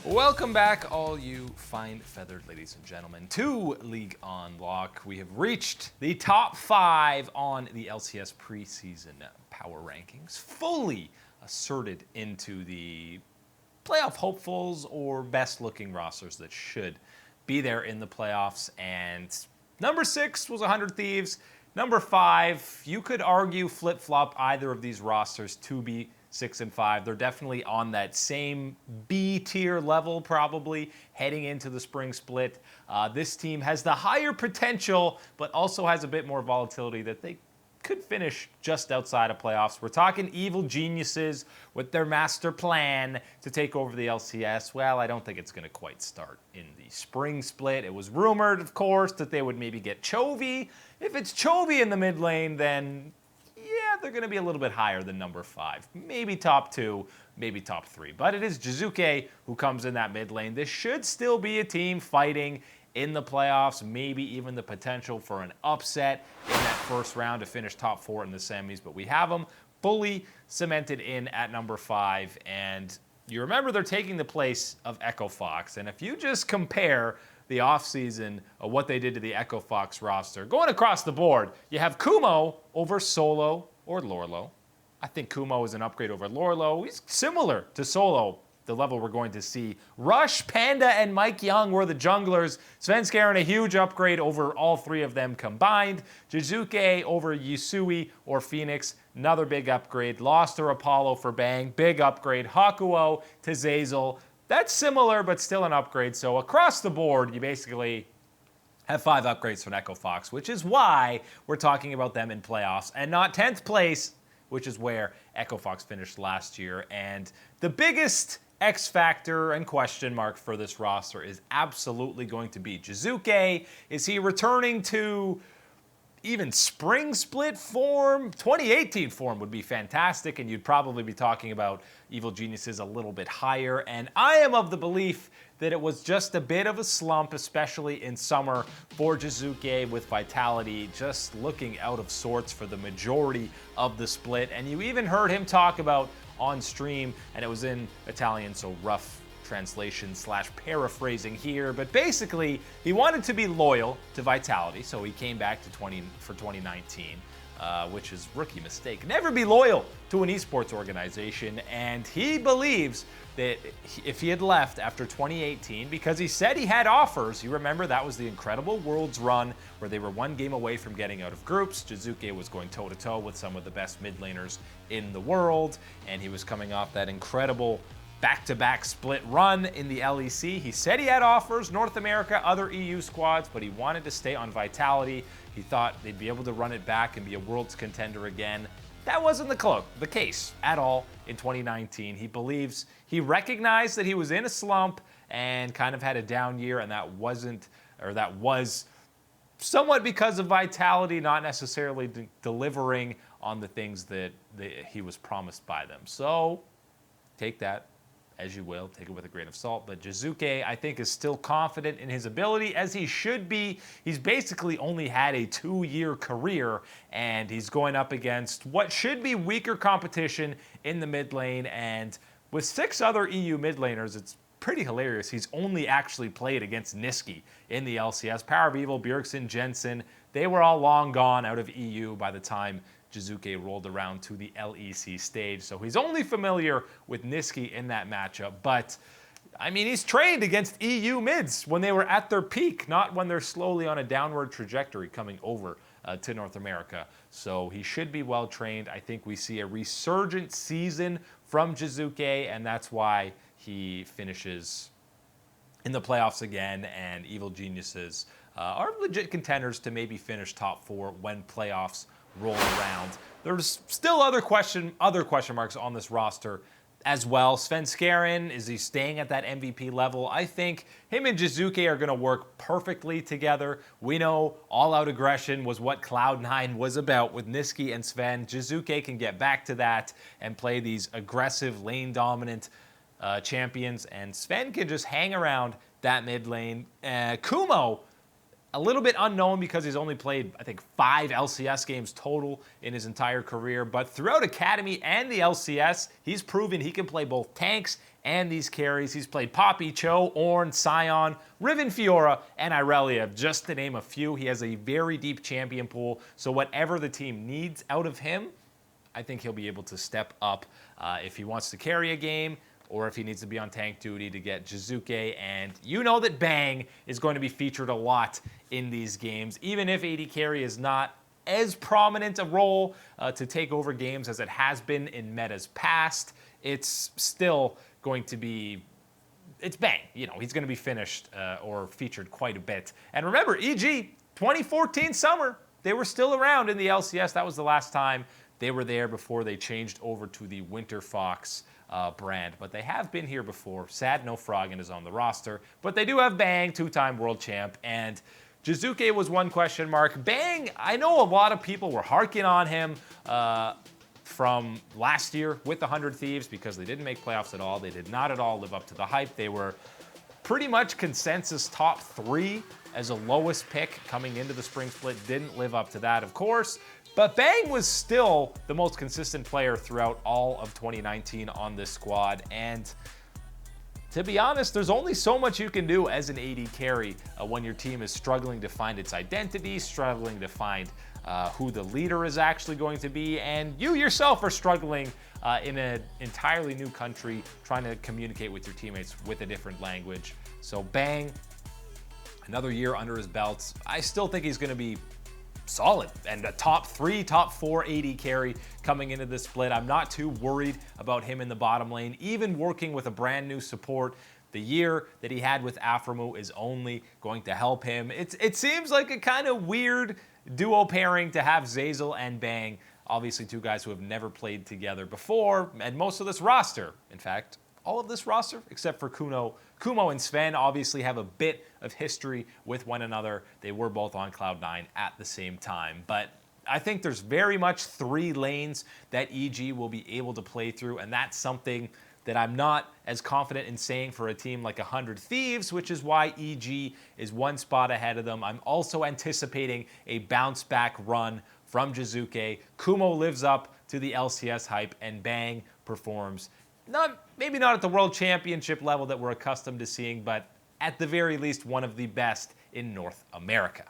Welcome back, all you fine-feathered ladies and gentlemen, to League on Lock. We have reached the top 5 on the LCS Preseason Power Rankings, fully asserted into the playoff hopefuls or best-looking rosters that should be there in the playoffs. And number 6 was 100 Thieves. Number 5, you could argue flip-flop either of these rosters to be 6 and 5. They're definitely on that same B tier level, probably heading into the spring split. This team has the higher potential, but also has a bit more volatility that they could finish just outside of playoffs. We're talking evil geniuses with their master plan to take over the LCS. Well, I don't think it's going to quite start in the spring split. It was rumored, of course, that they would maybe get Chovy. If it's Chovy in the mid lane, then yeah, they're going to be a little bit higher than number 5. Maybe top 2, maybe top 3. But it is Jiizuke who comes in that mid lane. This should still be a team fighting in the playoffs, maybe even the potential for an upset in that first round to finish top 4 in the semis. But we have them fully cemented in at number 5. And you remember they're taking the place of Echo Fox. And if you just compare the offseason of what they did to the Echo Fox roster, going across the board, you have Kumo over Solo or Lorlo. I think Kumo is an upgrade over Lorlo. He's similar to Solo, the level we're going to see. Rush, Panda, and Mike Young were the junglers. Svenskeren, a huge upgrade over all 3 of them combined. Jiizuke over Yusui or Phoenix, another big upgrade. Lost or Apollo for Bang, big upgrade. Hakuo to Zeyzal. That's similar, but still an upgrade. So across the board, you basically have 5 upgrades from Echo Fox, which is why we're talking about them in playoffs and not 10th place, which is where Echo Fox finished last year. And the biggest X factor and question mark for this roster is absolutely going to be Jiizuke. Is he returning to even spring split form? 2018 form would be fantastic, and you'd probably be talking about evil geniuses a little bit higher. And I am of the belief that it was just a bit of a slump, especially in summer for Jiizuke, with Vitality just looking out of sorts for the majority of the split. And you even heard him talk about on stream, and it was in Italian, so rough translation / paraphrasing here, but basically he wanted to be loyal to Vitality, so he came back to 2019, which is rookie mistake. Never be loyal to an esports organization, and he believes that if he had left after 2018, because he said he had offers, you remember that was the Incredible Worlds run where they were 1 game away from getting out of groups. Jiizuke was going toe-to-toe with some of the best mid laners in the world, and he was coming off that incredible back-to-back split run in the LEC. He said he had offers, North America, other EU squads, but he wanted to stay on Vitality. He thought they'd be able to run it back and be a Worlds contender again. That wasn't the case at all in 2019. He believes he recognized that he was in a slump and kind of had a down year, and that was somewhat because of Vitality not necessarily delivering on the things that he was promised by them. So take that as you will, take it with a grain of salt. But Jiizuke, I think, is still confident in his ability, as he should be. He's basically only had a 2-year career, and he's going up against what should be weaker competition in the mid lane. And with 6 other EU mid laners, it's pretty hilarious. He's only actually played against Niski in the LCS. Power of Evil, Bjergsen, Jensen, they were all long gone out of EU by the time Jiizuke rolled around to the LEC stage. So he's only familiar with Niski in that matchup. But, I mean, he's trained against EU mids when they were at their peak, not when they're slowly on a downward trajectory coming over to North America. So he should be well trained. I think we see a resurgent season from Jiizuke, and that's why he finishes in the playoffs again, and evil geniuses are legit contenders to maybe finish top 4 when playoffs roll around. There's still other question marks on this roster as well. Svenskeren, is he staying at that MVP level? I think him and Jiizuke are going to work perfectly together. We know all-out aggression was what Cloud9 was about with Niski and Sven. Jiizuke can get back to that and play these aggressive, lane-dominant champions, and Sven can just hang around that mid lane. Kumo, a little bit unknown because he's only played, I think, 5 LCS games total in his entire career. But throughout Academy and the LCS, he's proven he can play both tanks and these carries. He's played Poppy, Cho, Ornn, Sion, Riven Fiora, and Irelia, just to name a few. He has a very deep champion pool, so whatever the team needs out of him, I think he'll be able to step up if he wants to carry a game or if he needs to be on tank duty to get Jiizuke. And you know that Bang is going to be featured a lot in these games, even if AD carry is not as prominent a role to take over games as it has been in metas past. It's still going to be, it's Bang. You know, he's going to be finished or featured quite a bit. And remember, EG, 2014 summer, they were still around in the LCS. That was the last time they were there before they changed over to the Winter Fox brand. But they have been here before. Sad no Froggen is on the roster. But they do have Bang, two-time world champ. And Jiizuke was one question mark. Bang, I know a lot of people were harking on him from last year with the 100 Thieves because they didn't make playoffs at all. They did not at all live up to the hype. They were pretty much consensus top 3 as a lowest pick coming into the spring split. Didn't live up to that, of course. But Bang was still the most consistent player throughout all of 2019 on this squad. And to be honest, there's only so much you can do as an AD carry when your team is struggling to find its identity, struggling to find who the leader is actually going to be, and you yourself are struggling in an entirely new country, trying to communicate with your teammates with a different language. So Bang, another year under his belt. I still think he's going to be solid and a top 3, top 4 AD carry coming into this split. I'm not too worried about him in the bottom lane, even working with a brand new support. The year that he had with Aphromoo is only going to help him. It seems like a kind of weird duo pairing to have Zeyzal and Bang, obviously two guys who have never played together before, and most of this roster, in fact, all of this roster, except for Kumo and Sven, obviously have a bit of history with one another. They were both on Cloud9 at the same time. But I think there's very much 3 lanes that EG will be able to play through, and that's something that I'm not as confident in saying for a team like 100 Thieves, which is why EG is 1 spot ahead of them. I'm also anticipating a bounce-back run from Jiizuke. Kumo lives up to the LCS hype, and Bang performs maybe not at the World Championship level that we're accustomed to seeing, but at the very least one of the best in North America.